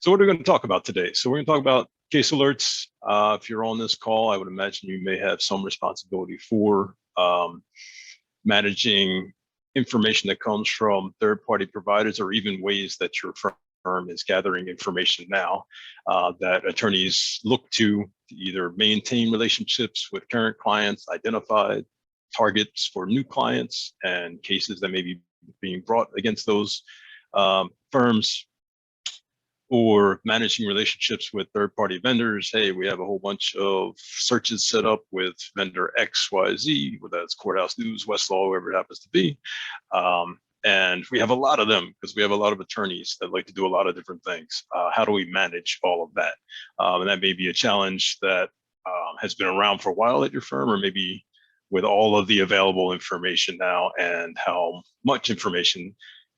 So what are we going to talk about today? So we're going to talk about case alerts. If you're on this call, I would imagine you may have some responsibility for managing information that comes from third-party providers, or even ways that your firm is gathering information now that attorneys look to either maintain relationships with current clients, identify targets for new clients, and cases that may be being brought against those firms, or managing relationships with third-party vendors. Hey, we have a whole bunch of searches set up with vendor XYZ, whether that's Courthouse News, Westlaw, whoever it happens to be. And we have a lot of them because we have a lot of attorneys that like to do a lot of different things. How do we manage all of that? And that may be a challenge that has been around for a while at your firm, or maybe with all of the available information now and how much information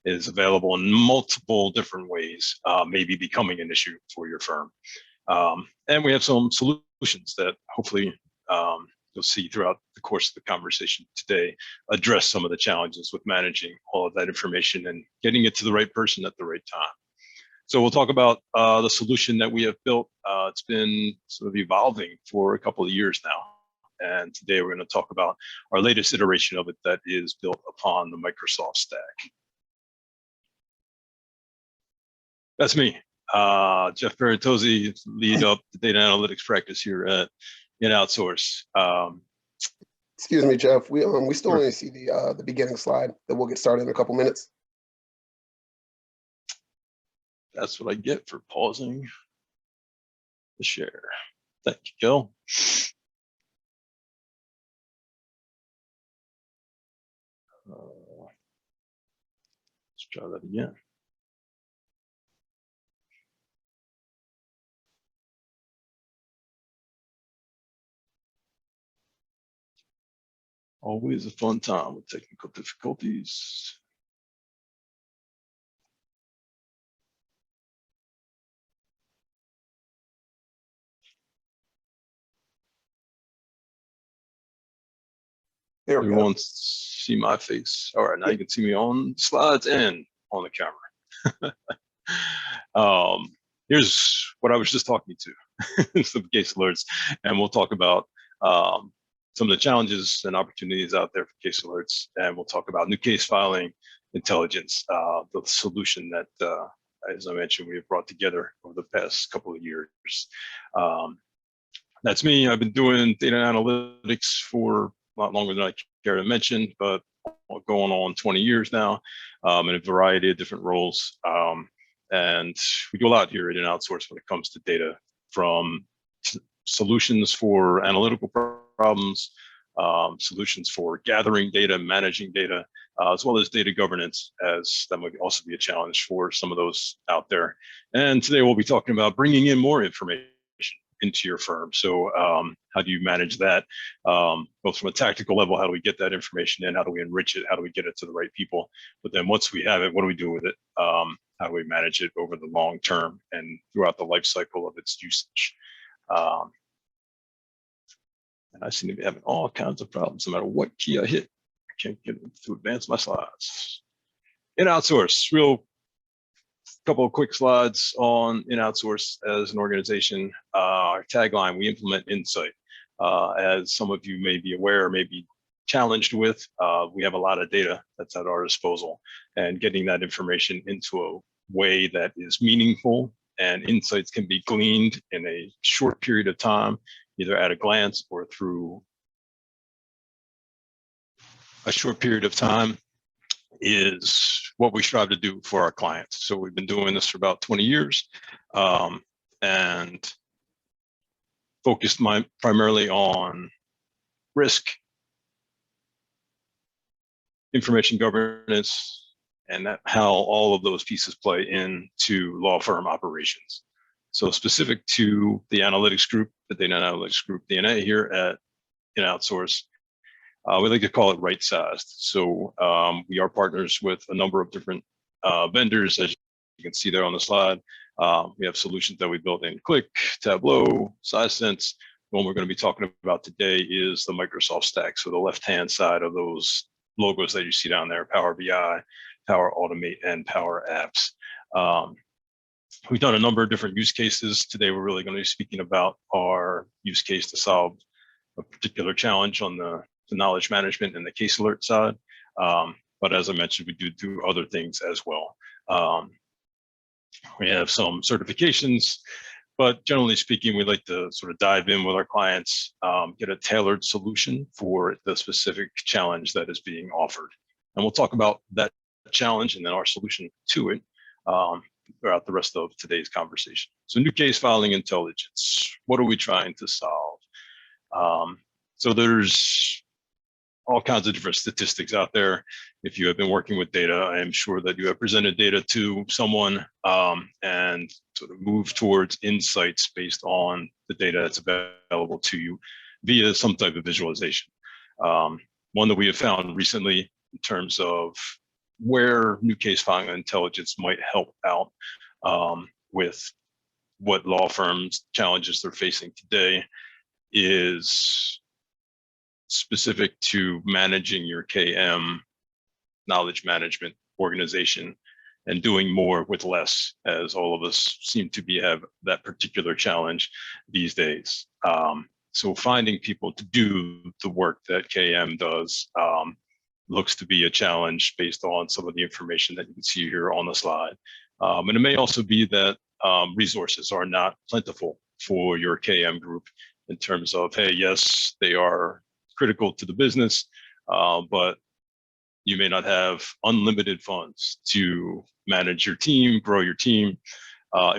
is available in multiple different ways, maybe becoming an issue for your firm. And we have some solutions that hopefully you'll see throughout the course of the conversation today address some of the challenges with managing all of that information and getting it to the right person at the right time. So we'll talk about the solution that we have built. It's been sort of evolving for a couple of years now. And today we're going to talk about our latest iteration of it that is built upon the Microsoft stack. That's me, Jeff Pierantozzi, lead up the data analytics practice here at InOutsource. Excuse me, Jeff. We still only see the beginning slide that we'll get started in a couple minutes. That's what I get for pausing the share. Thank you, Gil. Let's try that again. Always a fun time with technical difficulties. There we go. Everyone see my face. All right, now you can see me on slides and on the camera. Here's what I was just talking to, some case alerts, and we'll talk about some of the challenges and opportunities out there for case alerts, and we'll talk about new case filing intelligence, the solution that, as I mentioned, we have brought together over the past couple of years. That's me. I've been doing data analytics for a lot longer than I care to mention, but going on 20 years now, in a variety of different roles. And we do a lot here at InOutsource when it comes to data, from solutions for analytical problems, solutions for gathering data, managing data, as well as data governance, as that might also be a challenge for some of those out there. And today we'll be talking about bringing in more information into your firm. So how do you manage that, both from a tactical level? How do we get that information in? How do we enrich it? How do we get it to the right people? But then once we have it, what do we do with it? How do we manage it over the long term and throughout the life cycle of its usage? And I seem to be having all kinds of problems. No matter what key I hit, I can't get to advance my slides. InOutsource, real couple of quick slides on InOutsource as an organization. Our tagline, we implement insight. As some of you may be aware, may be challenged with, we have a lot of data that's at our disposal, and getting that information into a way that is meaningful and insights can be gleaned in a short period of time, either at a glance or through a short period of time, is what we strive to do for our clients. So we've been doing this for about 20 years and focused primarily on risk, information governance, and how all of those pieces play into law firm operations. So specific to the analytics group, the data analytics group, DNA here at InOutsource, we like to call it right-sized. So we are partners with a number of different vendors, as you can see there on the slide. We have solutions that we built in Qlik, Tableau, SizeSense. The one we're going to be talking about today is the Microsoft stack. So the left-hand side of those logos that you see down there, PowerBI, Power Automate, and Power Apps. We've done a number of different use cases. Today, we're really going to be speaking about our use case to solve a particular challenge on the knowledge management and the case alert side. But as I mentioned, we do other things as well. We have some certifications, but generally speaking, we like to sort of dive in with our clients, get a tailored solution for the specific challenge that is being offered. And we'll talk about that challenge and then our solution to it throughout the rest of today's conversation. So new case filing intelligence, what are we trying to solve? So there's all kinds of different statistics out there. If you have been working with data, I am sure that you have presented data to someone and sort of move towards insights based on the data that's available to you via some type of visualization. One that we have found recently in terms of where new case filing intelligence might help out with what law firms challenges they're facing today is specific to managing your KM knowledge management organization and doing more with less, as all of us seem to have that particular challenge these days. So finding people to do the work that KM does looks to be a challenge based on some of the information that you can see here on the slide. And it may also be that resources are not plentiful for your KM group in terms of, hey, yes, they are critical to the business, but you may not have unlimited funds to manage your team, grow your team,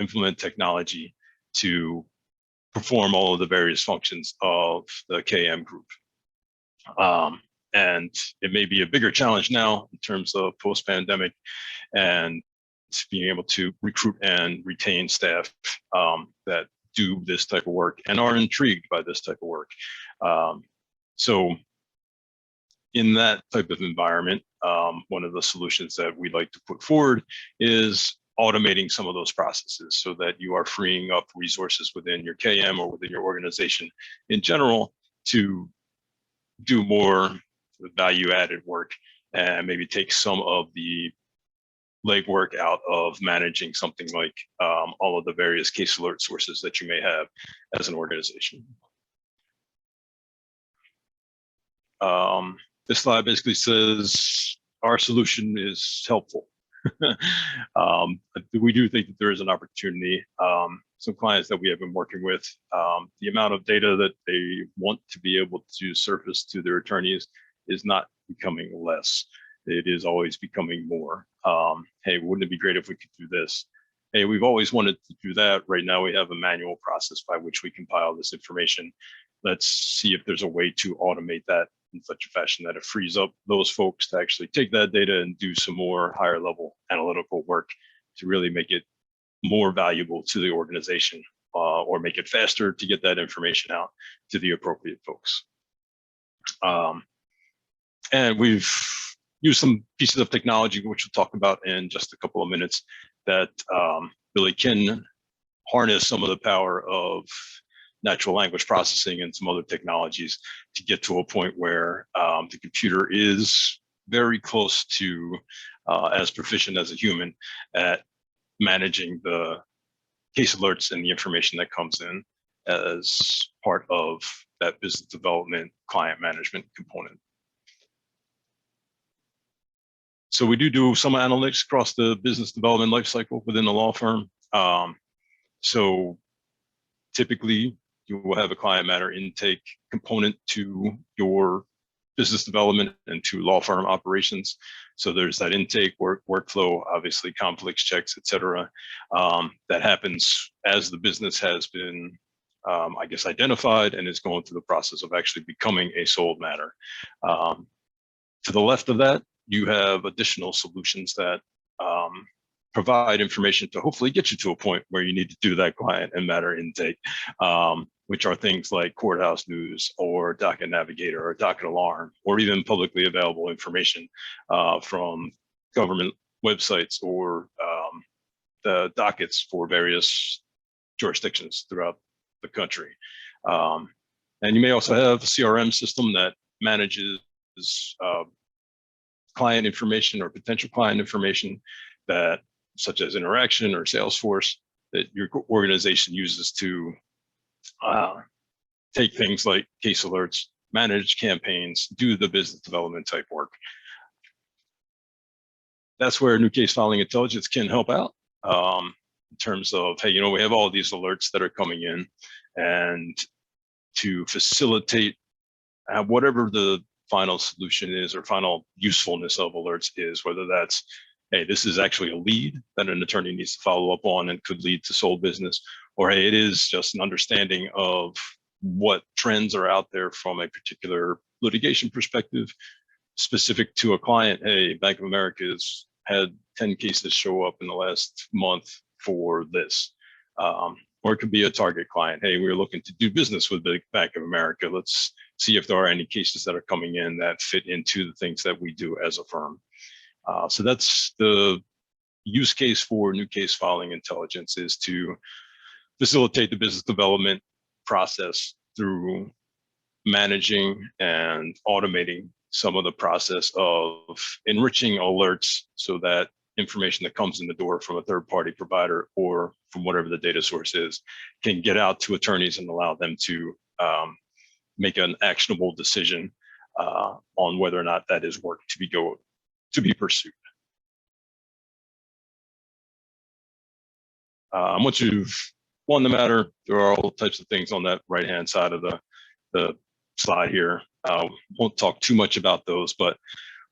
implement technology to perform all of the various functions of the KM group. And it may be a bigger challenge now in terms of post-pandemic and being able to recruit and retain staff that do this type of work and are intrigued by this type of work. So in that type of environment, one of the solutions that we like to put forward is automating some of those processes so that you are freeing up resources within your KM or within your organization in general to do more value-added work and maybe take some of the legwork out of managing something like all of the various case alert sources that you may have as an organization. This slide basically says our solution is helpful. We do think that there is an opportunity. Some clients that we have been working with, the amount of data that they want to be able to surface to their attorneys is not becoming less. It is always becoming more. Hey, wouldn't it be great if we could do this? Hey, we've always wanted to do that. Right now we have a manual process by which we compile this information. Let's see if there's a way to automate that in such a fashion that it frees up those folks to actually take that data and do some more higher level analytical work to really make it more valuable to the organization or make it faster to get that information out to the appropriate folks. And we've used some pieces of technology, which we'll talk about in just a couple of minutes, that really can harness some of the power of natural language processing and some other technologies to get to a point where the computer is very close to as proficient as a human at managing the case alerts and the information that comes in as part of that business development client management component. So we do some analytics across the business development lifecycle within the law firm. So typically, you will have a client matter intake component to your business development and to law firm operations. So there's that intake workflow, obviously conflicts checks, et cetera, that happens as the business has been, I guess, identified and is going through the process of actually becoming a sold matter. To the left of that, you have additional solutions that provide information to hopefully get you to a point where you need to do that client and matter intake, which are things like courthouse news or docket navigator or docket alarm, or even publicly available information from government websites or the dockets for various jurisdictions throughout the country. And you may also have a CRM system that manages client information or potential client information that such as Interaction or Salesforce, that your organization uses to take things like case alerts, manage campaigns, do the business development type work. That's where new case filing intelligence can help out in terms of, hey, we have all these alerts that are coming in, and to facilitate whatever the final solution is or final usefulness of alerts is, whether that's, hey, this is actually a lead that an attorney needs to follow up on and could lead to sold business, or hey, it is just an understanding of what trends are out there from a particular litigation perspective specific to a client. Hey, Bank of America has had 10 cases show up in the last month for this. Or it could be a target client. Hey, we're looking to do business with the Bank of America. Let's see if there are any cases that are coming in that fit into the things that we do as a firm. So that's the use case for new case filing intelligence, is to facilitate the business development process through managing and automating some of the process of enriching alerts so that information that comes in the door from a third-party provider or from whatever the data source is can get out to attorneys and allow them to make an actionable decision on whether or not that is work to be pursued. Once you've won the matter, there are all types of things on that right-hand side of the slide here. Won't talk too much about those, but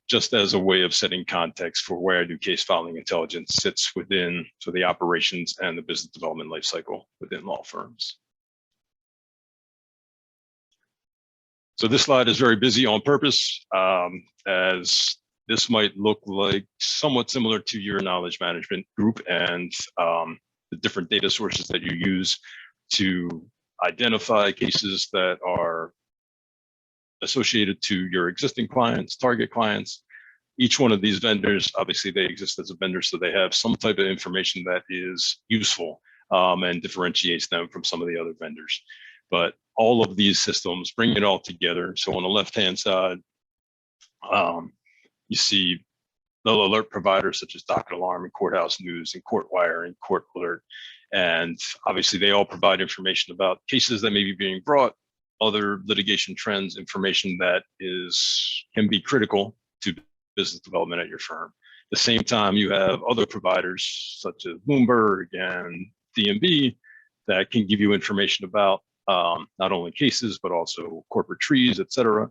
just as a way of setting context for where new case filing intelligence sits within the operations and the business development lifecycle within law firms. So this slide is very busy on purpose, as this might look like somewhat similar to your knowledge management group and the different data sources that you use to identify cases that are associated to your existing clients, target clients. Each one of these vendors, obviously they exist as a vendor, so they have some type of information that is useful and differentiates them from some of the other vendors. But all of these systems bring it all together. So on the left-hand side, you see the alert providers such as Docket Alarm and Courthouse News and Courtwire and Court Alert. And obviously they all provide information about cases that may be being brought, other litigation trends, information that can be critical to business development at your firm. At the same time, you have other providers such as Bloomberg and DMB that can give you information about not only cases, but also corporate trees, et cetera,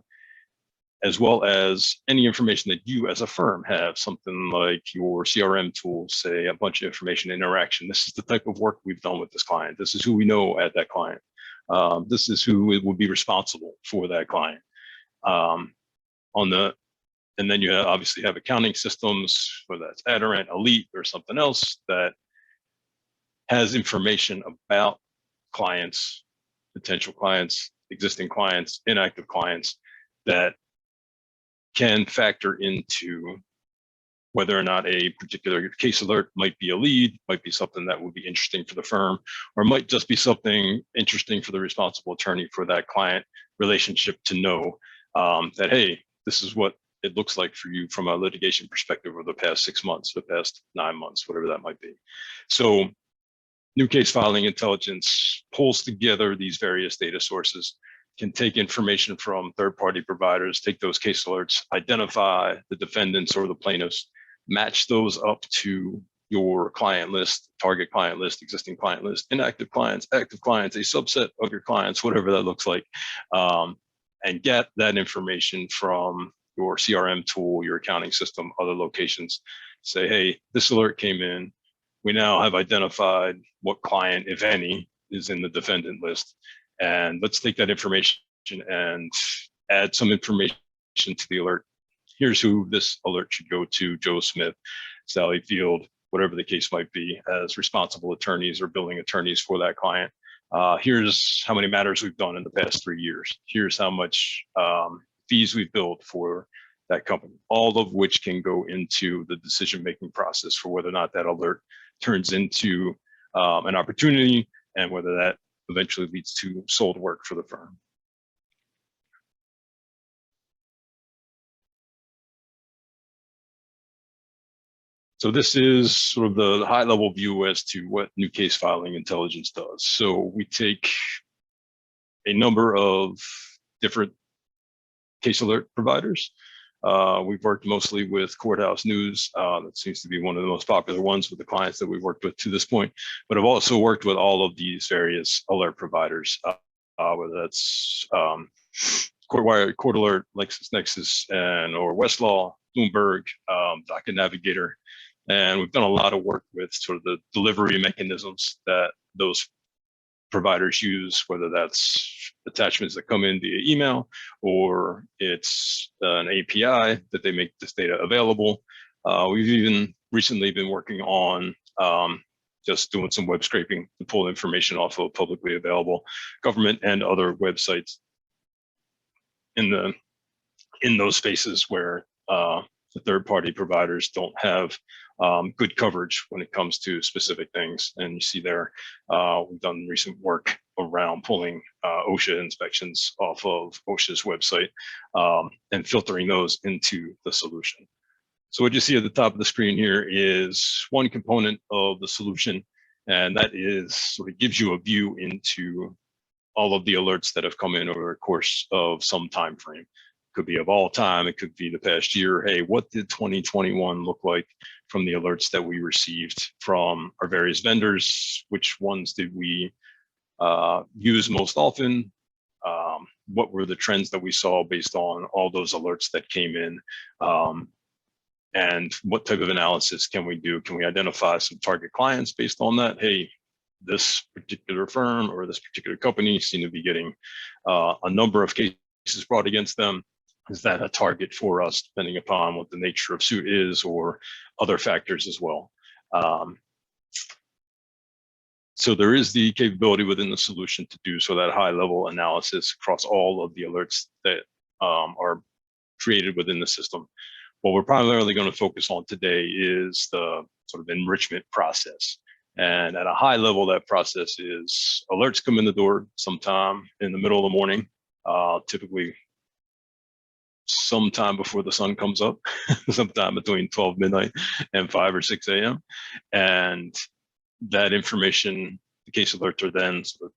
as well as any information that you as a firm have, something like your CRM tools, say a bunch of information Interaction. This is the type of work we've done with this client. This is who we know at that client. This is who would be responsible for that client. And then you obviously have accounting systems, whether that's Aderant, Elite, or something else that has information about clients, potential clients, existing clients, inactive clients, that can factor into whether or not a particular case alert might be a lead, might be something that would be interesting for the firm, or might just be something interesting for the responsible attorney for that client relationship to know that, hey, this is what it looks like for you from a litigation perspective over the past 6 months, the past 9 months, whatever that might be. So new case filing intelligence pulls together these various data sources, can take information from third-party providers, take those case alerts, identify the defendants or the plaintiffs, match those up to your client list, target client list, existing client list, inactive clients, active clients, a subset of your clients, whatever that looks like, and get that information from your CRM tool, your accounting system, other locations. Say, hey, this alert came in. We now have identified what client, if any, is in the defendant list. And let's take that information and add some information to the alert. Here's who this alert should go to: Joe Smith, Sally Field, whatever the case might be, as responsible attorneys or billing attorneys for that client. Here's how many matters we've done in the past 3 years. Here's how much fees we've billed for that company, all of which can go into the decision-making process for whether or not that alert turns into an opportunity and whether that eventually leads to sold work for the firm. So this is sort of the high level view as to what new case filing intelligence does. So we take a number of different case alert providers. We've worked mostly with Courthouse News. That seems to be one of the most popular ones with the clients that we've worked with to this point. But I've also worked with all of these various alert providers, whether that's CourtWire, Court Alert, LexisNexis, and or Westlaw, Bloomberg, Docket Navigator. And we've done a lot of work with sort of the delivery mechanisms that those providers use, whether that's attachments that come in via email or it's an API that they make this data available. We've even recently been working on just doing some web scraping to pull information off of publicly available government and other websites in those spaces where the third-party providers don't have good coverage when it comes to specific things. And you see there, we've done recent work around pulling OSHA inspections off of OSHA's website and filtering those into the solution. So what you see at the top of the screen here is one component of the solution, and that is sort of gives you a view into all of the alerts that have come in over the course of some time frame. Could be of all time, it could be the past year. Hey, what did 2021 look like from the alerts that we received from our various vendors? Which ones did we use most often? What were the trends that we saw based on all those alerts that came in? And what type of analysis can we do? Can we identify some target clients based on that? Hey, this particular firm or this particular company seem to be getting a number of cases brought against them. Is that a target for us, depending upon what the nature of suit is or other factors as well? So there is the capability within the solution to do so that high level analysis across all of the alerts that are created within the system. What we're primarily going to focus on today is the sort of enrichment process. And at a high level, that process is alerts come in the door sometime in the middle of the morning, typically sometime before the sun comes up, sometime between 12 midnight and 5 or 6 a.m. And that information, the case alerts are then sort of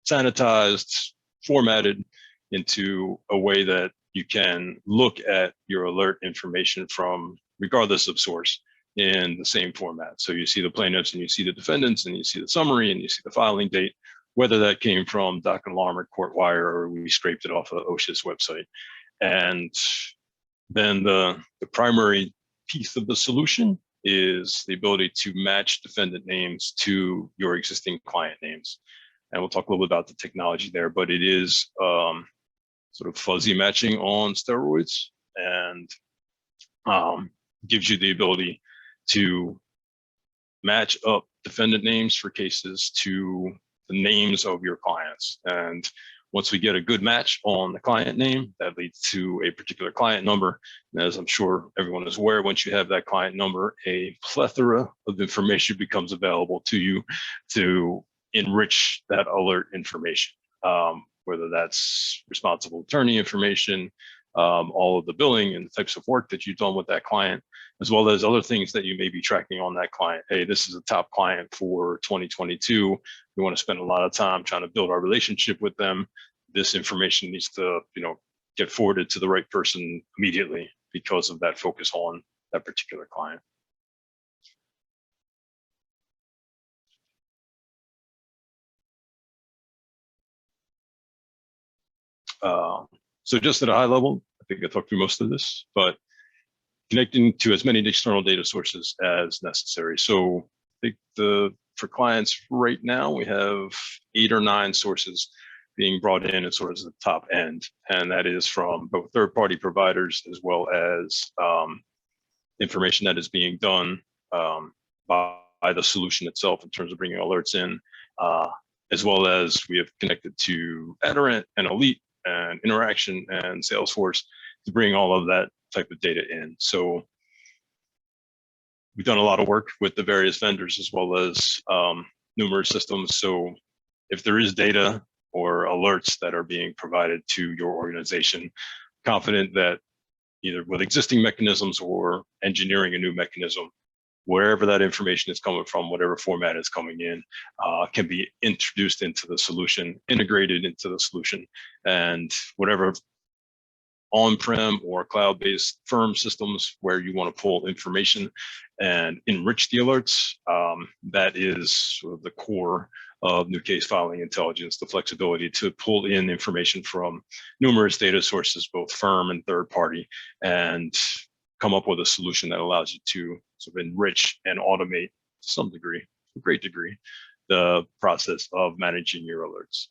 sanitized, formatted into a way that you can look at your alert information from regardless of source in the same format. So you see the plaintiffs and you see the defendants and you see the summary and you see the filing date, whether that came from Docket Alarm or CourtWire or we scraped it off of OSHA's website. And then the primary piece of the solution is the ability to match defendant names to your existing client names. And we'll talk a little bit about the technology there, but it is sort of fuzzy matching on steroids and gives you the ability to match up defendant names for cases to the names of your clients. And once we get a good match on the client name, that leads to a particular client number. And as I'm sure everyone is aware, once you have that client number, a plethora of information becomes available to you to enrich that alert information, whether that's responsible attorney information, all of the billing and the types of work that you've done with that client, as well as other things that you may be tracking on that client. Hey, this is a top client for 2022. We want to spend a lot of time trying to build our relationship with them. This information needs to, get forwarded to the right person immediately because of that focus on that particular client. So just at a high level, I think I talked through most of this, but connecting to as many external data sources as necessary. So I think for clients right now, we have 8 or 9 sources being brought in as sort of the top end. And that is from both third-party providers as well as information that is being done by the solution itself in terms of bringing alerts in, as well as we have connected to Aderant and Elite and Interaction and Salesforce to bring all of that type of data in. So we've done a lot of work with the various vendors as well as numerous systems. So if there is data or alerts that are being provided to your organization, confident that either with existing mechanisms or engineering a new mechanism, wherever that information is coming from, whatever format is coming in, can be introduced into the solution, integrated into the solution, and whatever on-prem or cloud-based firm systems where you want to pull information and enrich the alerts, that is sort of the core of new case filing intelligence, the flexibility to pull in information from numerous data sources, both firm and third party, and come up with a solution that allows you to sort of enrich and automate to some degree, a great degree, the process of managing your alerts.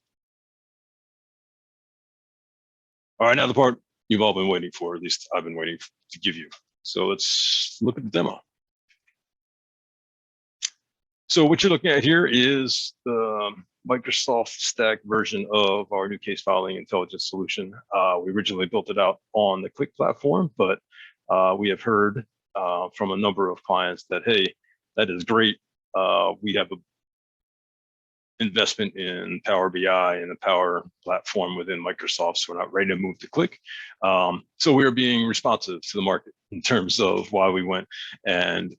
All right, now the part you've all been waiting for, at least I've been waiting to give you. So let's look at the demo. So what you're looking at here is the Microsoft Stack version of our new case filing intelligence solution. We originally built it out on the Qlik platform, but we have heard from a number of clients that, hey, that is great. We have an investment in Power BI and the Power platform within Microsoft, so we're not ready to move to Qlik. So we're being responsive to the market in terms of why we went and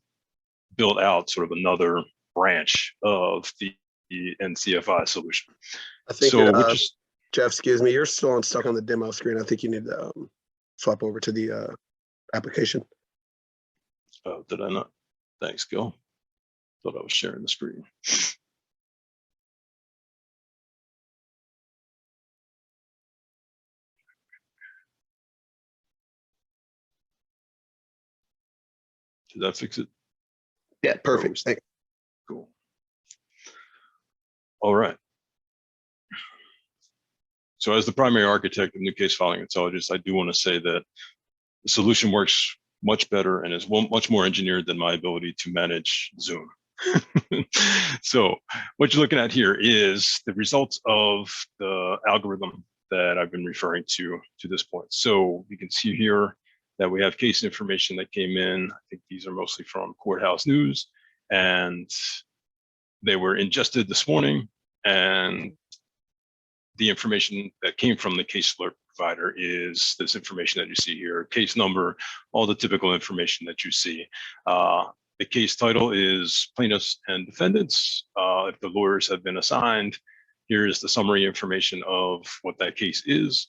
built out sort of another branch of the NCFI solution. I think, so Jeff, excuse me, you're still stuck on the demo screen. I think you need to swap over to the application. Oh, did I not? Thanks, Gil. Thought I was sharing the screen. Did that fix it? Yeah, perfect. Thanks. Cool. All right. So as the primary architect of new case filing intelligence, I do want to say that the solution works much better and is much more engineered than my ability to manage Zoom. So what you're looking at here is the results of the algorithm that I've been referring to this point. So you can see here that we have case information that came in. I think these are mostly from Courthouse News, and they were ingested this morning, and the information that came from the case alert provider is this information that you see here, case number, all the typical information that you see. The case title is plaintiffs and defendants. If the lawyers have been assigned, here is the summary information of what that case is.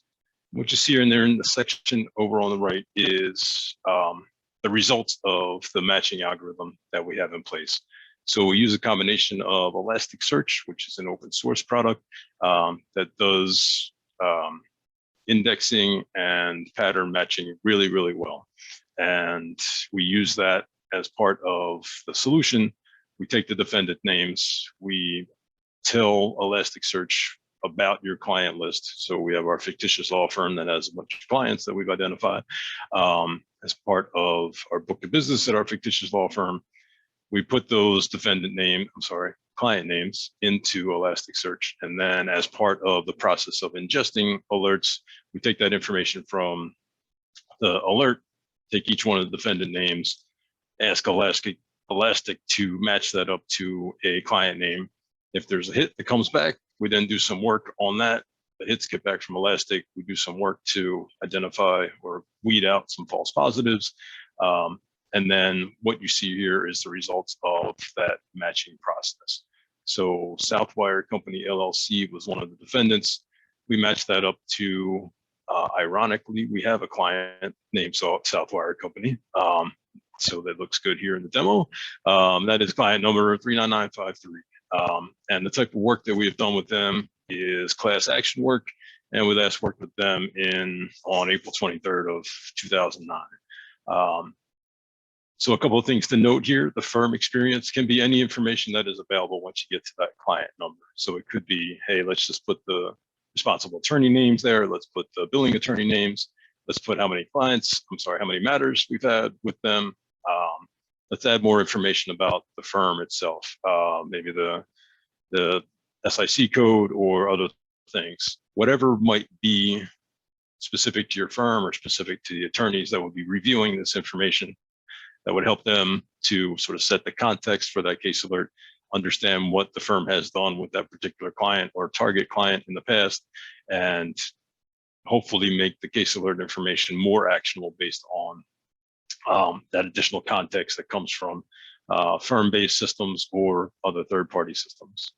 What you see in there in the section over on the right is the results of the matching algorithm that we have in place. So we use a combination of Elasticsearch, which is an open source product that does indexing and pattern matching really, really well. And we use that as part of the solution. We take the defendant names, we tell Elasticsearch about your client list. So we have our fictitious law firm that has a bunch of clients that we've identified as part of our book of business at our fictitious law firm. We put those client names into Elasticsearch. And then as part of the process of ingesting alerts, we take that information from the alert, take each one of the defendant names, ask Elastic to match that up to a client name. If there's a hit that comes back, we then do some work on that. The hits get back from Elastic. We do some work to identify or weed out some false positives. And then what you see here is the results of that matching process. So Southwire Company LLC was one of the defendants. We matched that up to, ironically, we have a client named Southwire Company. So that looks good here in the demo. That is client number 39953. And the type of work that we have done with them is class action work. And we last worked with them on April 23rd of 2009. So a couple of things to note here. The firm experience can be any information that is available once you get to that client number. So it could be, hey, let's just put the responsible attorney names there. Let's put the billing attorney names. Let's put how many matters we've had with them. Let's add more information about the firm itself, maybe the SIC code or other things. Whatever might be specific to your firm or specific to the attorneys that will be reviewing this information, that would help them to sort of set the context for that case alert, understand what the firm has done with that particular client or target client in the past, and hopefully make the case alert information more actionable based on that additional context that comes from firm-based systems or other third-party systems.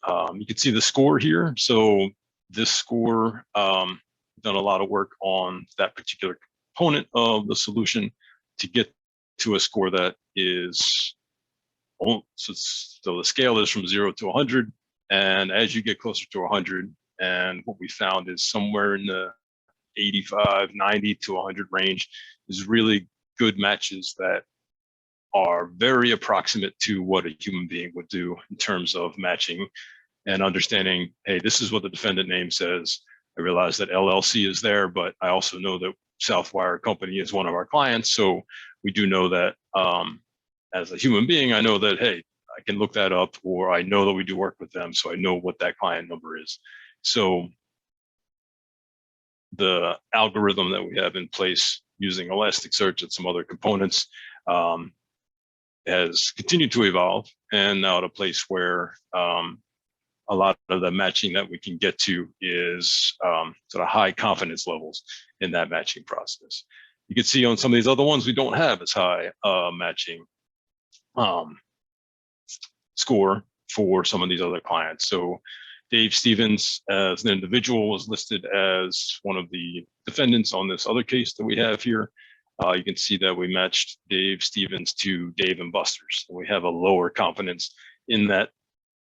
You can see the score here. So this score, done a lot of work on that particular component of the solution to get to a score that is, so the scale is from 0 to 100. And as you get closer to 100, and what we found is somewhere in the 85, 90 to 100 range is really good matches that are very approximate to what a human being would do in terms of matching and understanding, hey, this is what the defendant name says. I realize that LLC is there, but I also know that Southwire Company is one of our clients. So we do know that as a human being, I know that, hey, I can look that up, or I know that we do work with them, so I know what that client number is. So the algorithm that we have in place using Elasticsearch and some other components has continued to evolve, and now at a place where a lot of the matching that we can get to is sort of high confidence levels in that matching process. You can see on some of these other ones, we don't have as high matching score for some of these other clients. So Dave Stevens as an individual was listed as one of the defendants on this other case that we have here. You can see that we matched Dave Stevens to Dave and Buster's. So we have a lower confidence in that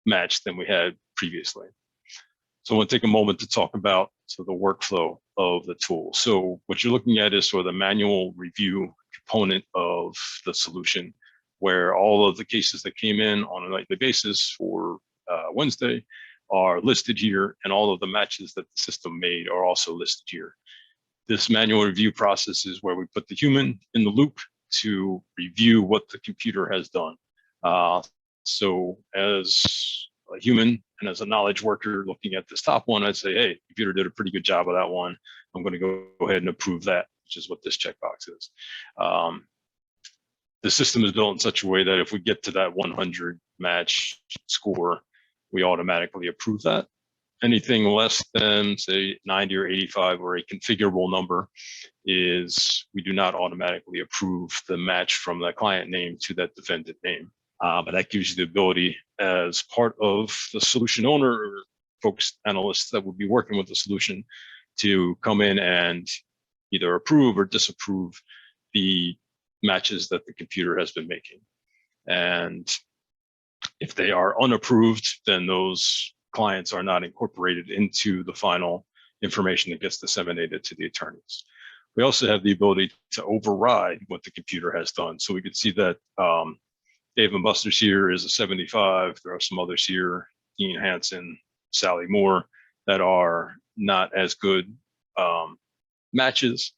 match than we had previously. So I want to take a moment to talk about the workflow of the tool. So what you're looking at is sort of the manual review component of the solution, where all of the cases that came in on a nightly basis for Wednesday are listed here, and all of the matches that the system made are also listed here. This manual review process is where we put the human in the loop to review what the computer has done. So as a human and as a knowledge worker looking at this top one, I'd say, hey, computer did a pretty good job of that one. I'm going to go ahead and approve that, which is what this checkbox is. The system is built in such a way that if we get to that 100 match score, we automatically approve that. Anything less than, say, 90 or 85 or a configurable number is we do not automatically approve the match from that client name to that defendant name. But that gives you the ability as part of the solution owner or folks, analysts that would be working with the solution to come in and either approve or disapprove the matches that the computer has been making. And if they are unapproved, then those clients are not incorporated into the final information that gets disseminated to the attorneys. We also have the ability to override what the computer has done. So we could see that Dave and Buster's here is a 75. There are some others here, Dean Hansen, Sally Moore, that are not as good matches.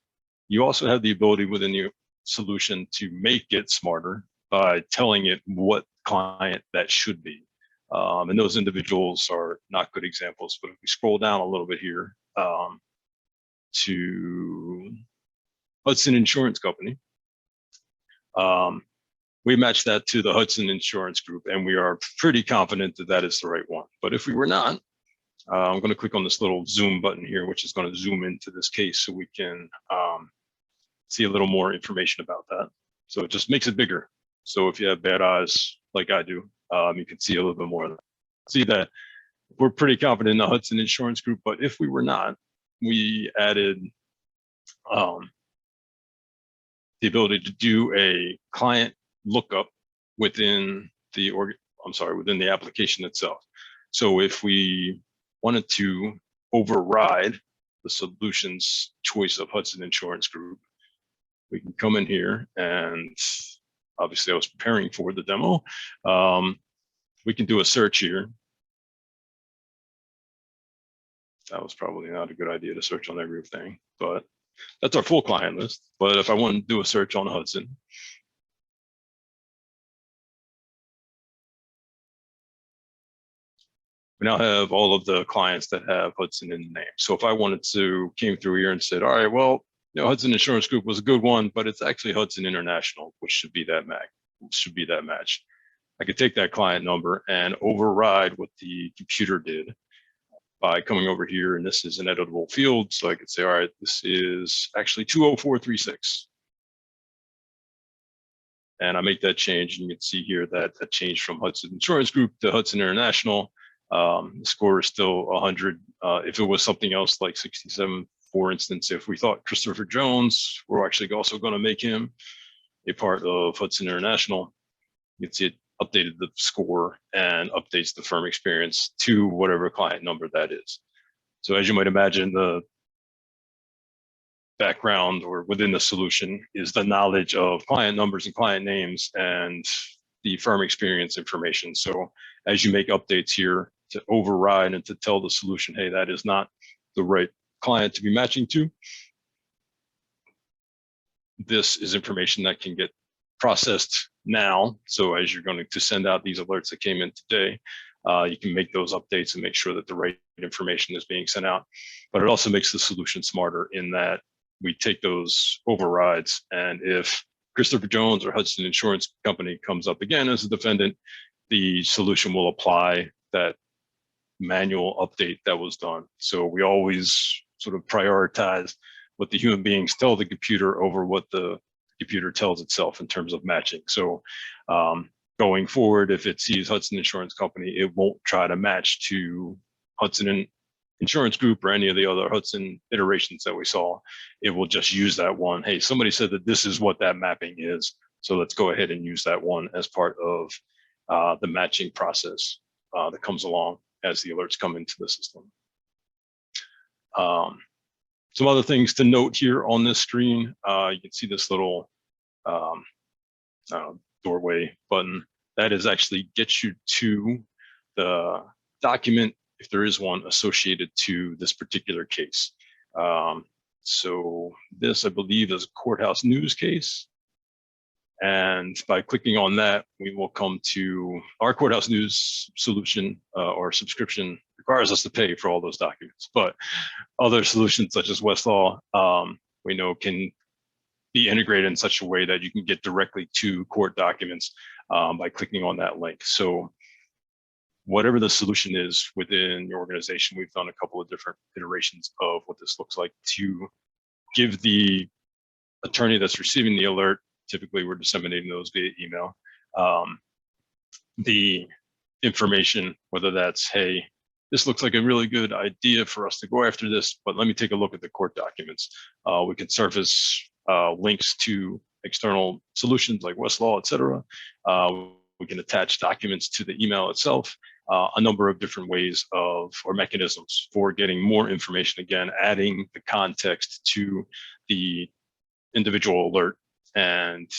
You also have the ability within the solution to make it smarter by telling it what client that should be. And those individuals are not good examples, but if we scroll down a little bit here to Hudson Insurance Company, we match that to the Hudson Insurance Group, and we are pretty confident that that is the right one. But if we were not, I'm going to click on this little zoom button here, which is going to zoom into this case so we can see a little more information about that. So it just makes it bigger. So if you have bad eyes like I do, you can see a little bit more of that. See that we're pretty confident in the Hudson Insurance Group, but if we were not, we added the ability to do a client lookup within the within the application itself. So if we wanted to override the solution's choice of Hudson Insurance Group, we can come in here, and obviously I was preparing for the demo. We can do a search here. That was probably not a good idea to search on everything, but that's our full client list. But if I want to do a search on Hudson, we now have all of the clients that have Hudson in the name. So if I wanted to came through here and said, all right, well, you know, Hudson Insurance Group was a good one, but it's actually Hudson International, which should be that match. I could take that client number and override what the computer did by coming over here, and this is an editable field. So I could say, all right, this is actually 20436. and I make that change, and you can see here that that changed from Hudson Insurance Group to Hudson International. The score is still 100. If it was something else like 67, for instance, if we thought Christopher Jones, we're actually also going to make him a part of Hudson International, you can see it updated the score and updates the firm experience to whatever client number that is. So as you might imagine, the background or within the solution is the knowledge of client numbers and client names and the firm experience information. So as you make updates here to override and to tell the solution, hey, that is not the right client to be matching to, this is information that can get processed now. So as you're going to send out these alerts that came in today, you can make those updates and make sure that the right information is being sent out. But it also makes the solution smarter in that we take those overrides, and if Christopher Jones or Hudson Insurance Company comes up again as a defendant, the solution will apply that manual update that was done. So we always sort of prioritize what the human beings tell the computer over what the computer tells itself in terms of matching. So going forward, if it sees Hudson Insurance Company, it won't try to match to Hudson Insurance Group or any of the other Hudson iterations that we saw. It will just use that one. Hey, somebody said that this is what that mapping is, so let's go ahead and use that one as part of the matching process that comes along as the alerts come into the system. Some other things to note here on this screen, you can see this little doorway button. That is actually gets you to the document, if there is one, associated to this particular case. So this, I believe, is a courthouse news case. And by clicking on that, we will come to our courthouse news solution or subscription requires us to pay for all those documents. But other solutions such as Westlaw, we know can be integrated in such a way that you can get directly to court documents by clicking on that link. So whatever the solution is within your organization, we've done a couple of different iterations of what this looks like to give the attorney that's receiving the alert, typically we're disseminating those via email, the information, whether that's, hey, this looks like a really good idea for us to go after this, but let me take a look at the court documents. We can surface links to external solutions like Westlaw, et cetera. We can attach documents to the email itself, a number of different ways of, or mechanisms for getting more information, again, adding the context to the individual alert and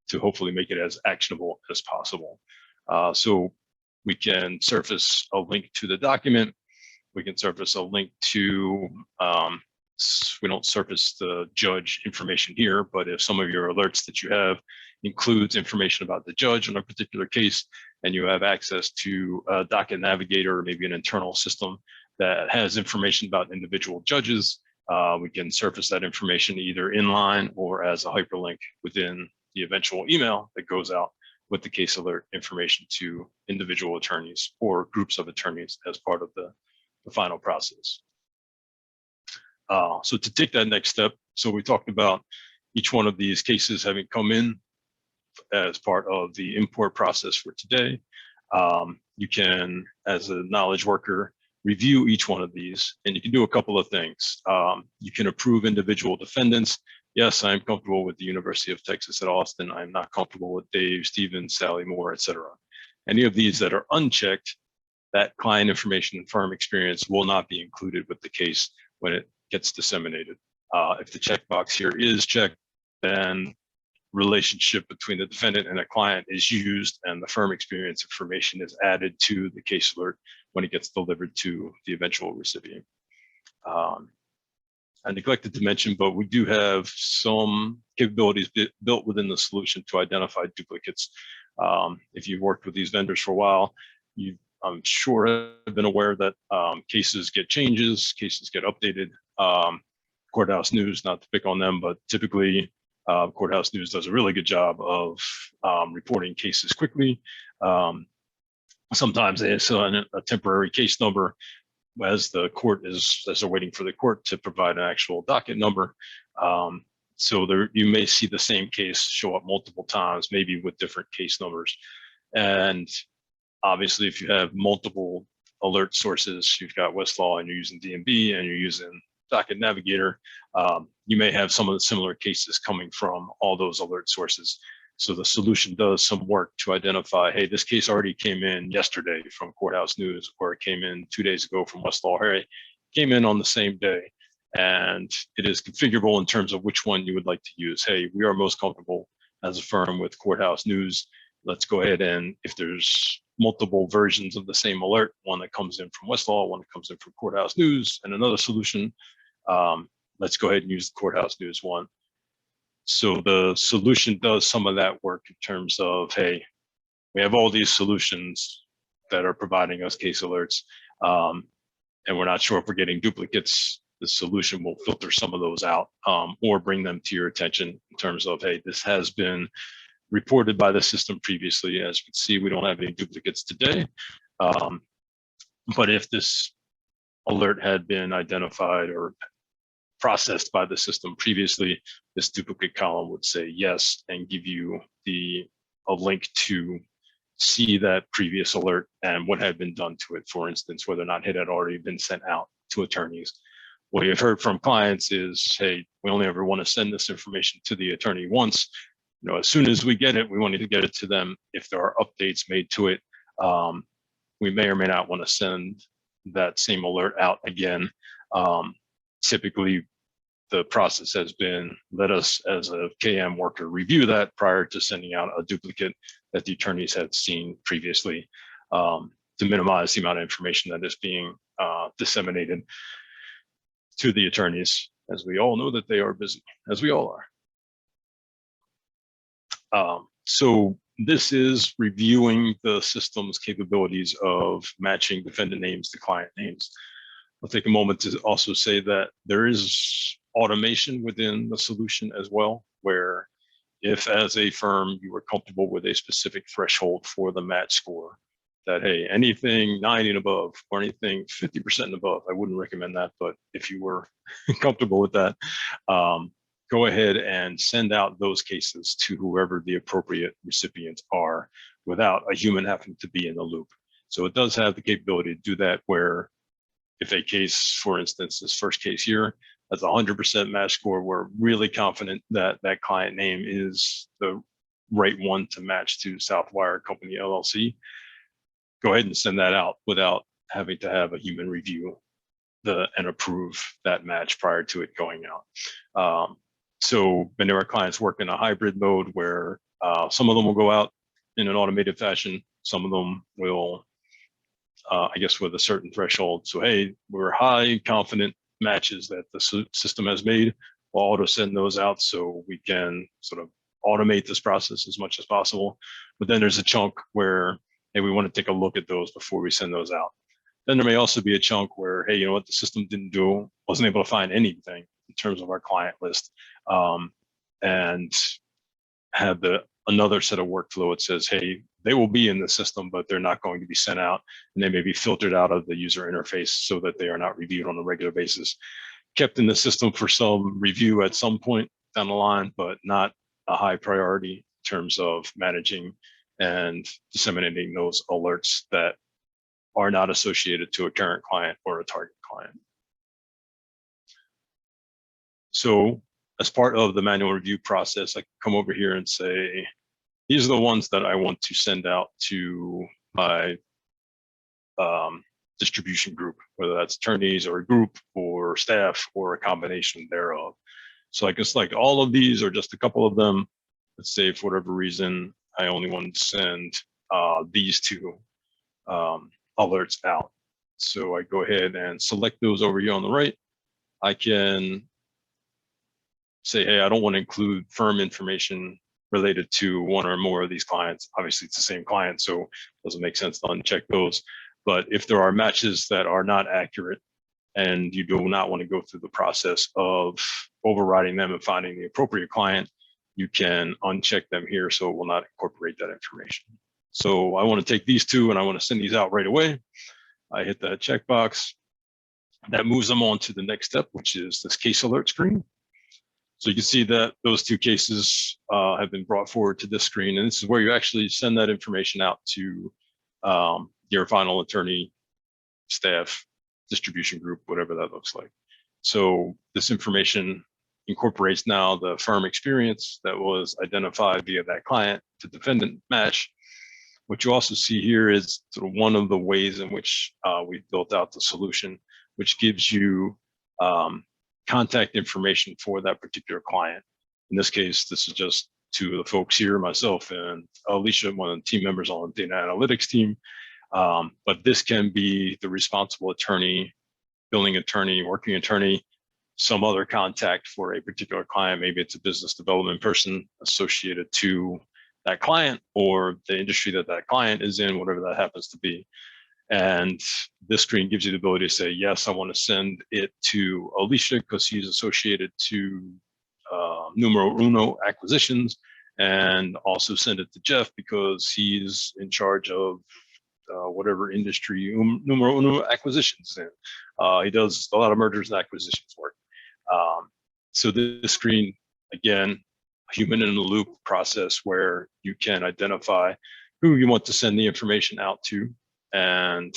to hopefully make it as actionable as possible. So we can surface a link to the document. We can surface a link to, we don't surface the judge information here, but if some of your alerts that you have includes information about the judge in a particular case, and you have access to a docket navigator or maybe an internal system that has information about individual judges, we can surface that information either inline or as a hyperlink within the eventual email that goes out with the case alert information to individual attorneys or groups of attorneys as part of the final process. So to take that next step, so we talked about each one of these cases having come in as part of the import process for today. You can, as a knowledge worker, review each one of these, and you can do a couple of things. You can approve individual defendants. Yes, I'm comfortable with the University of Texas at Austin. I'm not comfortable with Dave, Stevens, Sally Moore, et cetera. Any of these that are unchecked, that client information and firm experience will not be included with the case when it gets disseminated. If the checkbox here is checked, then relationship between the defendant and a client is used, and the firm experience information is added to the case alert when it gets delivered to the eventual recipient. I neglected to mention, but we do have some capabilities built within the solution to identify duplicates. If you've worked with these vendors for a while, I'm sure have been aware that cases get changes, cases get updated. Courthouse News, not to pick on them, but typically Courthouse News does a really good job of reporting cases quickly. Sometimes they assign a temporary case number as the court is, as they're waiting for the court to provide an actual docket number. So there, you may see the same case show up multiple times, maybe with different case numbers. And obviously, if you have multiple alert sources, you've got Westlaw and you're using DMB and you're using Docket Navigator, you may have some of the similar cases coming from all those alert sources. So the solution does some work to identify, hey, this case already came in yesterday from Courthouse News, or it came in 2 days ago from Westlaw. Hey, came in on the same day. And it is configurable in terms of which one you would like to use. Hey, we are most comfortable as a firm with Courthouse News. Let's go ahead and if there's multiple versions of the same alert, one that comes in from Westlaw, one that comes in from Courthouse News, and another solution, let's go ahead and use the Courthouse News one. So the solution does some of that work in terms of, hey, we have all these solutions that are providing us case alerts, and we're not sure if we're getting duplicates. The solution will filter some of those out, or bring them to your attention in terms of, hey, this has been reported by the system previously. As you can see, we don't have any duplicates today. But if this alert had been identified or processed by the system previously, this duplicate column would say yes and give you a link to see that previous alert and what had been done to it. For instance, whether or not it had already been sent out to attorneys. What we have heard from clients is, hey, we only ever want to send this information to the attorney once. You know, as soon as we get it, we want to get it to them. If there are updates made to it, we may or may not want to send that same alert out again. Typically, the process has been, let us as a KM worker review that prior to sending out a duplicate that the attorneys had seen previously, to minimize the amount of information that is being disseminated to the attorneys, as we all know that they are busy, as we all are. So this is reviewing the system's capabilities of matching defendant names to client names. I'll take a moment to also say that there is automation within the solution as well, where if as a firm you were comfortable with a specific threshold for the match score, that, hey, anything 90 and above or anything 50% and above, I wouldn't recommend that, but if you were comfortable with that, go ahead and send out those cases to whoever the appropriate recipients are without a human having to be in the loop. So it does have the capability to do that, where if a case, for instance, this first case here, has a 100% match score, we're really confident that that client name is the right one to match to Southwire Company LLC. Go ahead and send that out without having to have a human review and approve that match prior to it going out. So many of our clients work in a hybrid mode where some of them will go out in an automated fashion. Some of them will, I guess, with a certain threshold. So, hey, we're high confident matches that the system has made. We'll auto send those out so we can sort of automate this process as much as possible. But then there's a chunk where, hey, we want to take a look at those before we send those out. Then there may also be a chunk where, hey, you know what, the system wasn't able to find anything in terms of our client list, and have another set of workflow. It says, hey, they will be in the system, but they're not going to be sent out, and they may be filtered out of the user interface so that they are not reviewed on a regular basis, kept in the system for some review at some point down the line, but not a high priority in terms of managing and disseminating those alerts that are not associated to a current client or a target client. So as part of the manual review process, I can come over here and say, these are the ones that I want to send out to my distribution group, whether that's attorneys or a group or staff or a combination thereof. So I can select all of these or just a couple of them. Let's say for whatever reason, I only want to send these two alerts out. So I go ahead and select those over here on the right. I can say, hey, I don't want to include firm information related to one or more of these clients. Obviously, it's the same client, so it doesn't make sense to uncheck those. But if there are matches that are not accurate and you do not want to go through the process of overriding them and finding the appropriate client, you can uncheck them here so it will not incorporate that information. So I want to take these two and I want to send these out right away. I hit that checkbox. That moves them on to the next step, which is this case alert screen. So you can see that those two cases have been brought forward to this screen, and this is where you actually send that information out to your final attorney, staff, distribution group, whatever that looks like. So this information incorporates now the firm experience that was identified via that client to defendant match. What you also see here is sort of one of the ways in which we've built out the solution, which gives you contact information for that particular client. In this case, this is just two of the folks here, myself and Alicia, one of the team members on the data analytics team. But this can be the responsible attorney, billing attorney, working attorney, some other contact for a particular client. Maybe it's a business development person associated to that client or the industry that that client is in, whatever that happens to be. And this screen gives you the ability to say, yes, I want to send it to Alicia because he's associated to numero uno acquisitions, and also send it to Jeff because he's in charge of whatever industry numero uno acquisitions in. He does a lot of mergers and acquisitions work. So this screen, again, human in the loop process where you can identify who you want to send the information out to and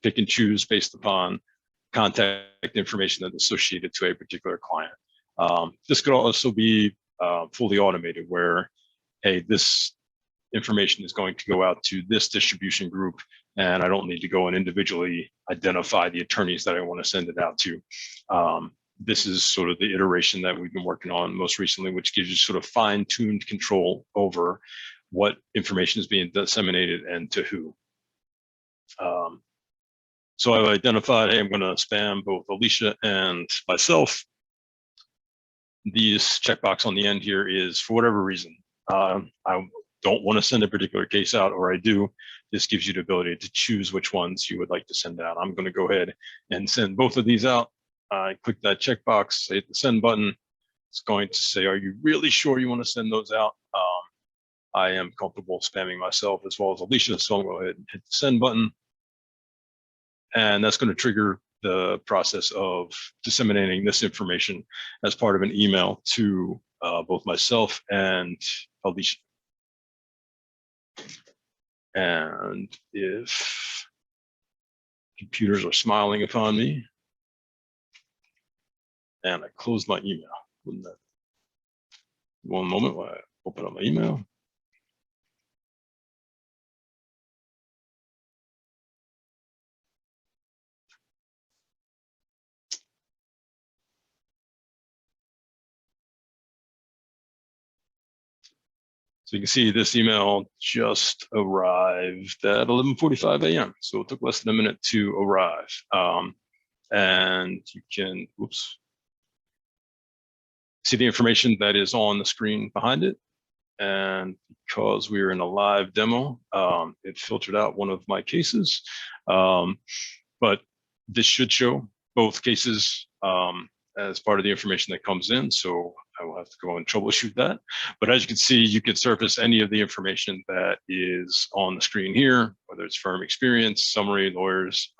pick and choose based upon contact information that's associated to a particular client. This could also be fully automated where, hey, this information is going to go out to this distribution group, and I don't need to go and individually identify the attorneys that I want to send it out to. This is sort of the iteration that we've been working on most recently, which gives you sort of fine-tuned control over what information is being disseminated and to who. So I've identified, hey, I'm going to spam both Alicia and myself. These checkbox on the end here is for whatever reason. I don't want to send a particular case out, or I do. This gives you the ability to choose which ones you would like to send out. I'm going to go ahead and send both of these out. I click that checkbox, hit the send button. It's going to say, are you really sure you want to send those out? I am comfortable spamming myself as well as Alicia, so I'm going to go ahead and hit the send button. And that's going to trigger the process of disseminating this information as part of an email to both myself and Alicia. And if computers are smiling upon me, and I close my email, wouldn't that? One moment while I open up my email. So you can see this email just arrived at 11:45 a.m. So it took less than a minute to arrive. And you can, oops, see the information that is on the screen behind it. And because we are in a live demo, it filtered out one of my cases. But this should show both cases as part of the information that comes in. So I will have to go and troubleshoot that. But as you can see, you can surface any of the information that is on the screen here, whether it's firm experience, summary, lawyers,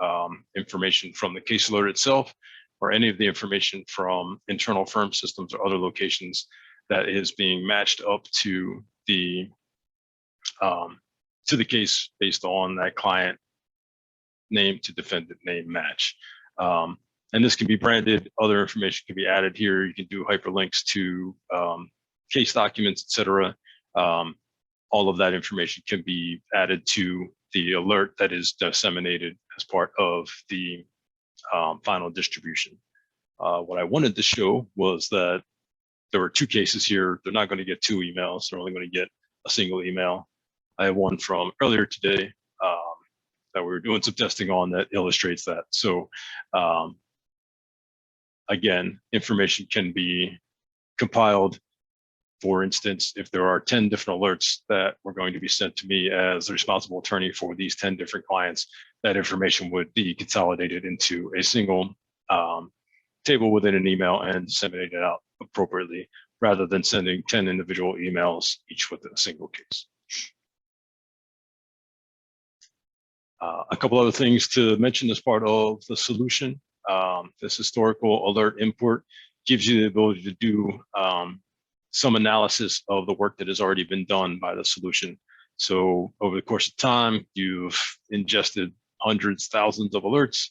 information from the case alert itself, or any of the information from internal firm systems or other locations that is being matched up to the case based on that client name to defendant name match. And this can be branded, other information can be added here. You can do hyperlinks to case documents, et cetera. All of that information can be added to the alert that is disseminated as part of the final distribution. What I wanted to show was that there were two cases here. They're not going to get two emails. They're only going to get a single email. I have one from earlier today that we were doing some testing on that illustrates that. So again, information can be compiled. For instance, if there are 10 different alerts that were going to be sent to me as the responsible attorney for these 10 different clients, that information would be consolidated into a single table within an email and disseminated out appropriately, rather than sending 10 individual emails, each with a single case. A couple other things to mention as part of the solution. This historical alert import gives you the ability to do some analysis of the work that has already been done by the solution. So over the course of time, you've ingested hundreds, thousands of alerts.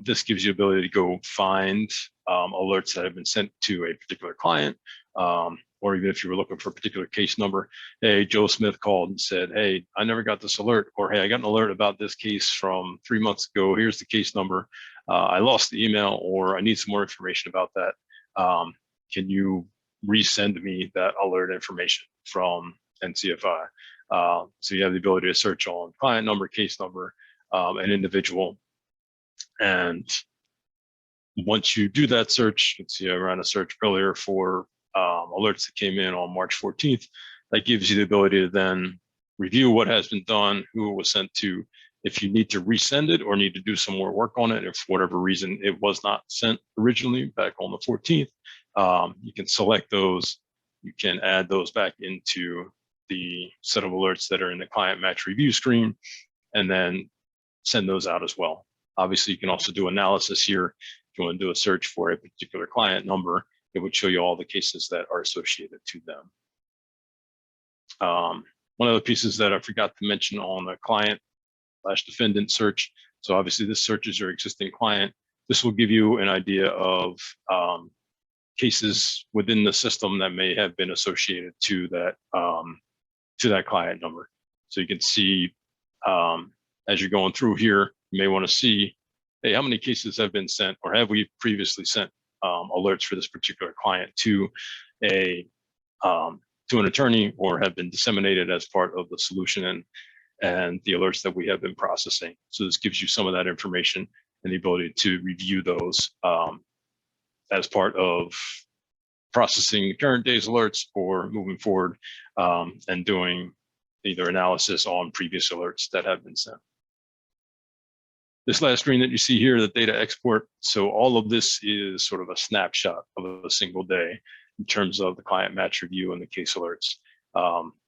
This gives you the ability to go find alerts that have been sent to a particular client, or even if you were looking for a particular case number. Hey, Joe Smith called and said, hey, I never got this alert, or hey, I got an alert about this case from 3 months ago. Here's the case number. I lost the email, or I need some more information about that. Can you resend me that alert information from NCFI? So you have the ability to search on client number, case number, an individual. And once you do that search, you can see I ran a search earlier for alerts that came in on March 14th. That gives you the ability to then review what has been done, who it was sent to. If you need to resend it or need to do some more work on it, if for whatever reason it was not sent originally back on the 14th, you can select those. You can add those back into the set of alerts that are in the client match review screen, and then send those out as well. Obviously, you can also do analysis here. If you want to do a search for a particular client number, it would show you all the cases that are associated to them. One of the pieces that I forgot to mention on the client/defendant search. So obviously this searches your existing client. This will give you an idea of cases within the system that may have been associated to that client number. So you can see as you're going through here, you may want to see, hey, how many cases have been sent, or have we previously sent alerts for this particular client to an attorney, or have been disseminated as part of the solution and the alerts that we have been processing. So this gives you some of that information and the ability to review those as part of processing the current day's alerts, or moving forward and doing either analysis on previous alerts that have been sent. This last screen that you see here, the data export. So all of this is sort of a snapshot of a single day in terms of the client match review and the case alerts.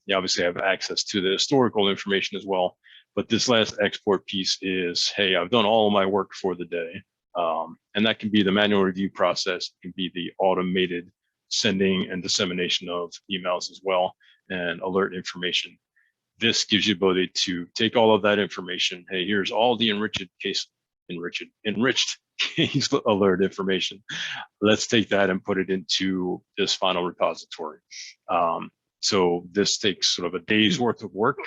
You obviously have access to the historical information as well, but this last export piece is, hey, I've done all of my work for the day. And that can be the manual review process, it can be the automated sending and dissemination of emails as well, and alert information. This gives you the ability to take all of that information. Hey, here's all the enriched case alert information. Let's take that and put it into this final repository. So this takes sort of a day's worth of work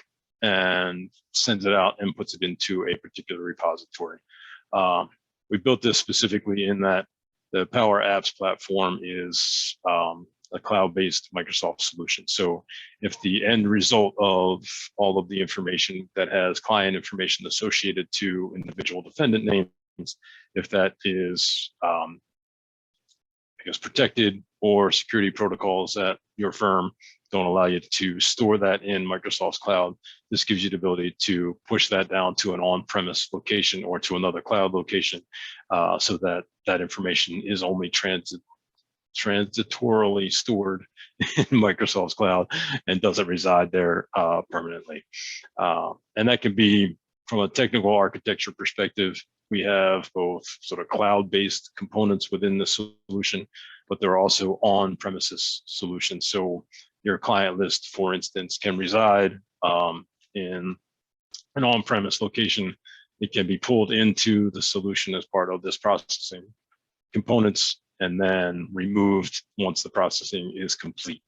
and sends it out and puts it into a particular repository. We built this specifically in that the Power Apps platform is a cloud-based Microsoft solution. So if the end result of all of the information that has client information associated to individual defendant names, if that is, I guess, protected, or security protocols at your firm don't allow you to store that in Microsoft's cloud, this gives you the ability to push that down to an on-premise location or to another cloud location, so that that information is only transitorily stored in Microsoft's cloud and doesn't reside there permanently. And that can be, from a technical architecture perspective, we have both sort of cloud-based components within the solution, but there are also on-premises solutions. So your client list, for instance, can reside in an on-premise location. It can be pulled into the solution as part of this processing components, and then removed once the processing is complete.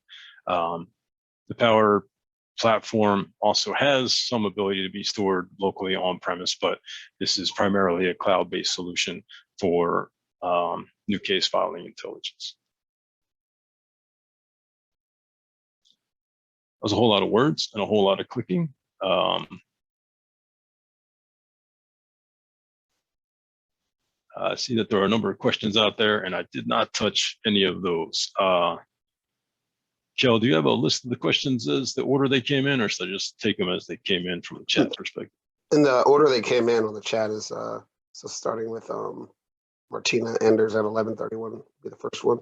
The Power platform also has some ability to be stored locally on premise, but this is primarily a cloud-based solution for new case filing intelligence. That was a whole lot of words and a whole lot of clicking. I see that there are a number of questions out there, and I did not touch any of those. Kel, do you have a list of the questions as the order they came in, or should I just take them as they came in from the chat perspective? In the order they came in on the chat is, so starting with Martina Enders at 11:31 would be the first one.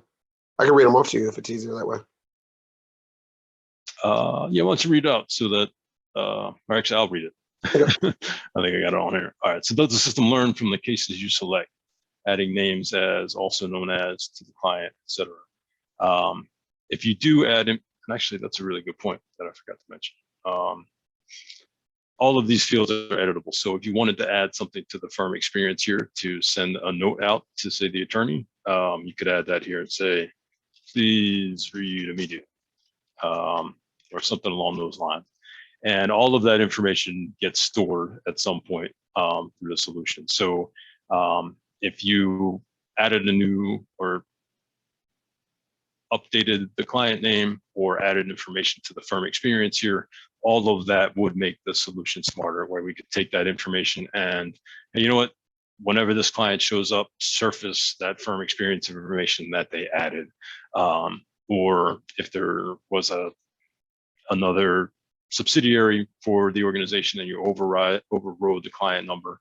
I can read them off to you if it's easier that way. Yeah, why don't you read out so that, or actually I'll read it. Okay. I think I got it on here. All right, so does the system learn from the cases you select? adding names as, also known as, to the client, etc. If you do add in, and actually that's a really good point that I forgot to mention. All of these fields are editable. So if you wanted to add something to the firm experience here to send a note out to, say, the attorney, you could add that here and say, please read immediately, or something along those lines. And all of that information gets stored at some point through the solution. So if you added a new or updated the client name or added information to the firm experience here, all of that would make the solution smarter, where we could take that information and, hey, you know what, whenever this client shows up, surface that firm experience information that they added. Or if there was another subsidiary for the organization and you overrode the client number,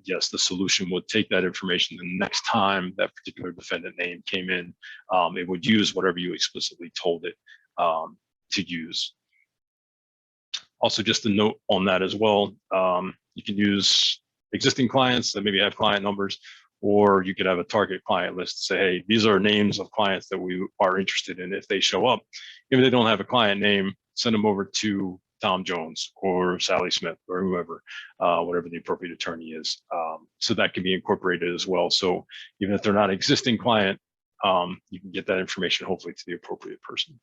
yes, the solution would take that information. The next time that particular defendant name came in, it would use whatever you explicitly told it to use. Also, just a note on that as well, you can use existing clients that maybe have client numbers, or you could have a target client list to say, hey, these are names of clients that we are interested in. If they show up, if they don't have a client name, send them over to Tom Jones or Sally Smith or whoever, whatever the appropriate attorney is. So that can be incorporated as well. So even if they're not an existing client, you can get that information hopefully to the appropriate person.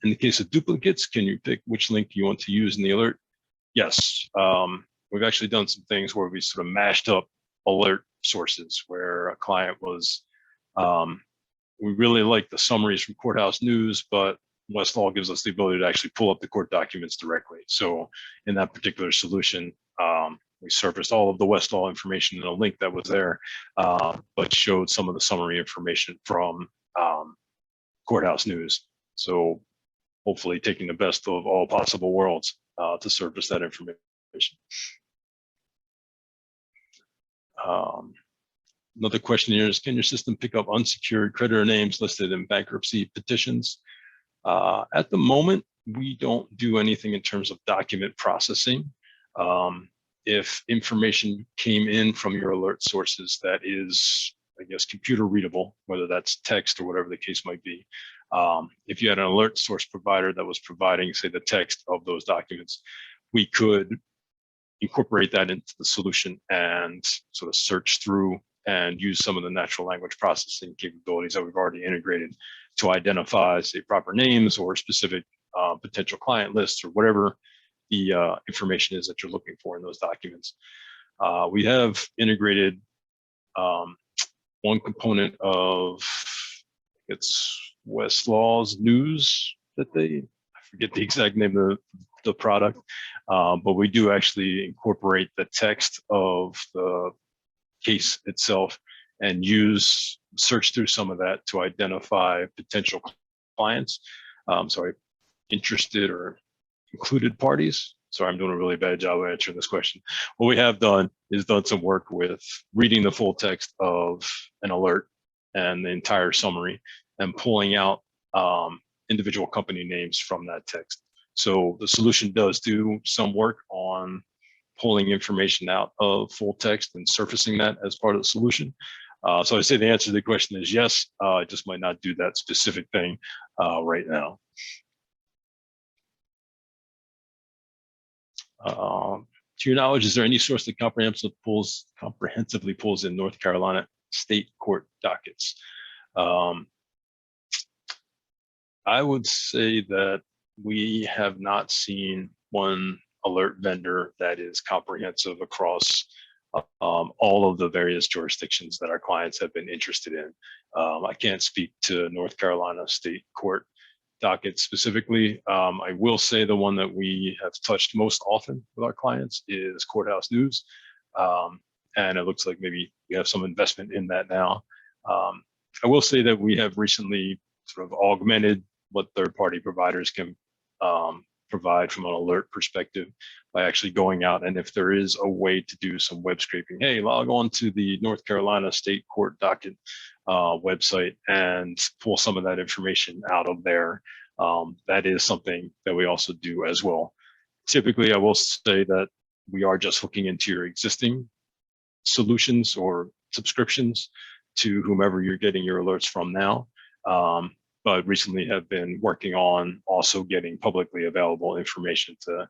In the case of duplicates, can you pick which link you want to use in the alert? Yes. We've actually done some things where we sort of mashed up alert sources where a client was, we really like the summaries from Courthouse News, but Westlaw gives us the ability to actually pull up the court documents directly. So in that particular solution, we surfaced all of the Westlaw information in a link that was there, but showed some of the summary information from Courthouse News. So hopefully taking the best of all possible worlds to surface that information. Another question here is, can your system pick up unsecured creditor names listed in bankruptcy petitions? At the moment, we don't do anything in terms of document processing. If information came in from your alert sources that is, I guess, computer readable, whether that's text or whatever the case might be, if you had an alert source provider that was providing, say, the text of those documents, we could incorporate that into the solution and sort of search through and use some of the natural language processing capabilities that we've already integrated to identify, say, proper names or specific potential client lists or whatever the information is that you're looking for in those documents. We have integrated one component of, it's Westlaw's News that I forget the exact name of the product, but we do actually incorporate the text of the case itself and search through some of that to identify potential clients. Sorry, interested or included parties. Sorry, I'm doing a really bad job of answering this question. What we have done is done some work with reading the full text of an alert and the entire summary and pulling out individual company names from that text. So the solution does do some work on pulling information out of full text and surfacing that as part of the solution. So I say the answer to the question is yes, it just might not do that specific thing right now. To your knowledge, is there any source that comprehensively pulls in North Carolina state court dockets? I would say that we have not seen one alert vendor that is comprehensive across all of the various jurisdictions that our clients have been interested in. I can't speak to North Carolina state court docket specifically. I will say the one that we have touched most often with our clients is Courthouse News. And it looks like maybe we have some investment in that now. I will say that we have recently sort of augmented what third-party providers can provide from an alert perspective by actually going out, and if there is a way to do some web scraping, hey, log on to the North Carolina State Court docket website and pull some of that information out of there. That is something that we also do as well. Typically, I will say that we are just hooking into your existing solutions or subscriptions to whomever you're getting your alerts from now. But recently have been working on also getting publicly available information to,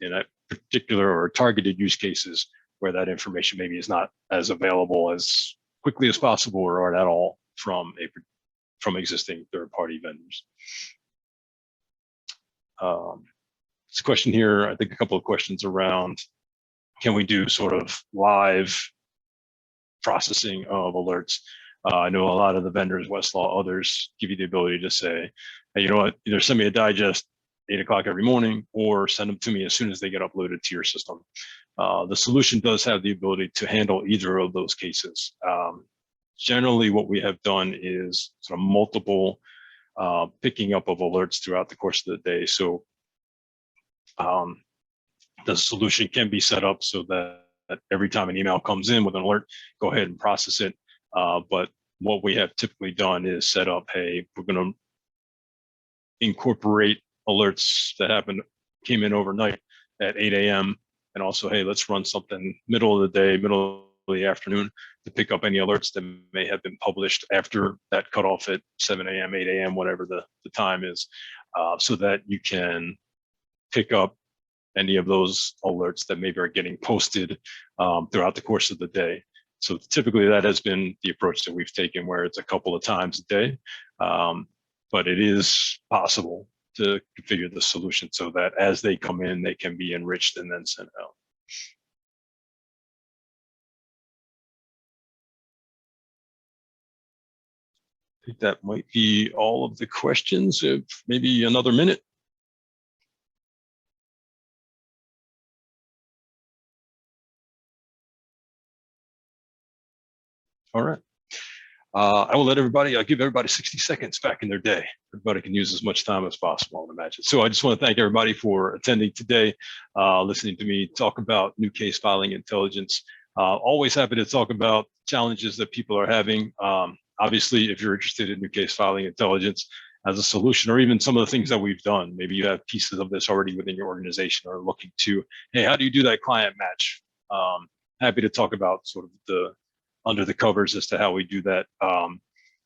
in a particular or targeted use cases where that information maybe is not as available as quickly as possible or at all from existing third-party vendors. This question here, I think a couple of questions around, can we do sort of live processing of alerts? I know a lot of the vendors, Westlaw, others, give you the ability to say, hey, you know what, either send me a digest 8 o'clock every morning or send them to me as soon as they get uploaded to your system. The solution does have the ability to handle either of those cases. Generally, what we have done is sort of multiple picking up of alerts throughout the course of the day. So the solution can be set up so that every time an email comes in with an alert, go ahead and process it. But what we have typically done is set up, hey, we're going to incorporate alerts that came in overnight at 8 a.m. And also, hey, let's run something middle of the day, middle of the afternoon to pick up any alerts that may have been published after that cutoff at 7 a.m., 8 a.m., whatever the time is, so that you can pick up any of those alerts that maybe are getting posted throughout the course of the day. So typically that has been the approach that we've taken, where it's a couple of times a day, but it is possible to configure the solution so that as they come in, they can be enriched and then sent out. I think that might be all of the questions. Maybe another minute. All right. I will let everybody, I'll give everybody 60 seconds back in their day. Everybody can use as much time as possible, I would imagine. So I just want to thank everybody for attending today, listening to me talk about new case filing intelligence. Always happy to talk about challenges that people are having. Obviously, if you're interested in new case filing intelligence as a solution, or even some of the things that we've done, maybe you have pieces of this already within your organization or looking to, hey, how do you do that client match? Happy to talk about sort of the under the covers as to how we do that.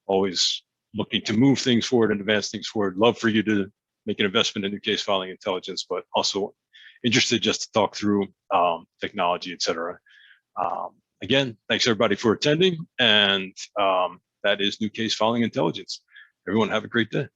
Always looking to move things forward and advance things forward. Love for you to make an investment in new case filing intelligence, but also interested just to talk through technology, et cetera. Again, thanks everybody for attending, and that is new case filing intelligence. Everyone have a great day.